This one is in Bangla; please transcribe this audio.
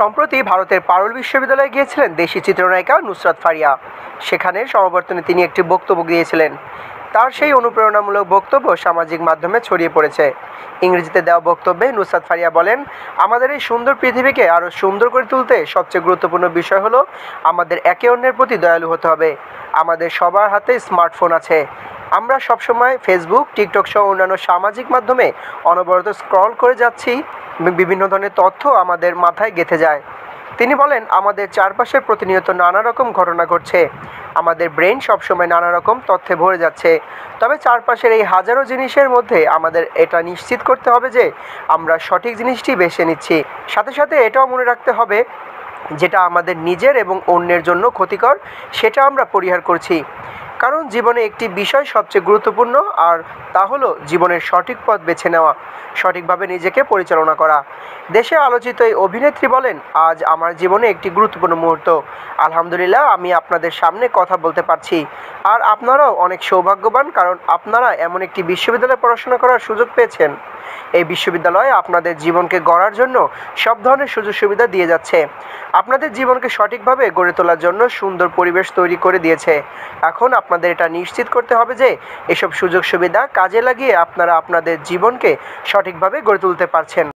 সম্প্রতি ভারতের পারুল বিশ্ববিদ্যালয়ে গিয়েছিলেন দেশি চিত্রনায়িকা নুসরাত ফারিয়া। সেখানে সমাবর্তনে তিনি একটি বক্তব্য দিয়েছিলেন। তার সেই অনুপ্রেরণামূলক বক্তব্য সামাজিক মাধ্যমে ছড়িয়ে পড়েছে। ইংরেজিতে দেওয়া বক্তব্যে নুসরাত ফারিয়া বলেন, আমাদের এই সুন্দর পৃথিবীকে আরও সুন্দর করে তুলতে সবচেয়ে গুরুত্বপূর্ণ বিষয় হলো আমাদের একে অন্যের প্রতি দয়ালু হতে হবে। আমাদের সবার হাতে স্মার্টফোন আছে। আমরা সবসময় ফেসবুক, টিকটক সহ অন্যান্য সামাজিক মাধ্যমে অনবরত স্ক্রল করে যাচ্ছি। বিভিন্ন ধরনের তথ্য আমাদের মাথায় গেঁথে যায়। তিনি বলেন, আমাদের চারপাশে প্রতিনিয়ত নানা রকম ঘটনা ঘটছে। আমাদের ব্রেন সবসময় নানা রকম তথ্যে ভরে যাচ্ছে। তবে চারপাশের এই হাজারো জিনিসের মধ্যে আমাদের এটা নিশ্চিত করতে হবে যে আমরা সঠিক জিনিসটি বেছে নিচ্ছি। সাথে সাথে এটাও মনে রাখতে হবে, যেটা আমাদের নিজের এবং অন্যের জন্য ক্ষতিকর সেটা আমরা পরিহার করছি। কারণ জীবনে একটি বিষয় সবচেয়ে গুরুত্বপূর্ণ, আর তা হলো জীবনের সঠিক পথ বেছে নেওয়া, সঠিকভাবে নিজেকে পরিচালনা করা। দেশে আলোচিত এই অভিনেত্রী বলেন, আজ আমার জীবনে একটি গুরুত্বপূর্ণ মুহূর্ত। আলহামদুলিল্লাহ, আমি আপনাদের সামনে কথা বলতে পারছি। আর আপনারাও অনেক সৌভাগ্যবান, কারণ আপনারা এমন একটি বিশ্ববিদ্যালয়ে পড়াশোনা করার সুযোগ পেয়েছেন। এই বিশ্ববিদ্যালয় আপনাদের জীবনকে গড়ার জন্য সব ধরনের সুযোগ সুবিধা দিয়ে যাচ্ছে। আপনাদের জীবনকে সঠিকভাবে গড়ে তোলার জন্য সুন্দর পরিবেশ তৈরি করে দিয়েছে। এখন আপনাদের এটা নিশ্চিত করতে হবে যে এসব সুযোগ সুবিধা কাজে লাগিয়ে আপনারা আপনাদের জীবনকে সঠিকভাবে গড়ে তুলতে পারছেন।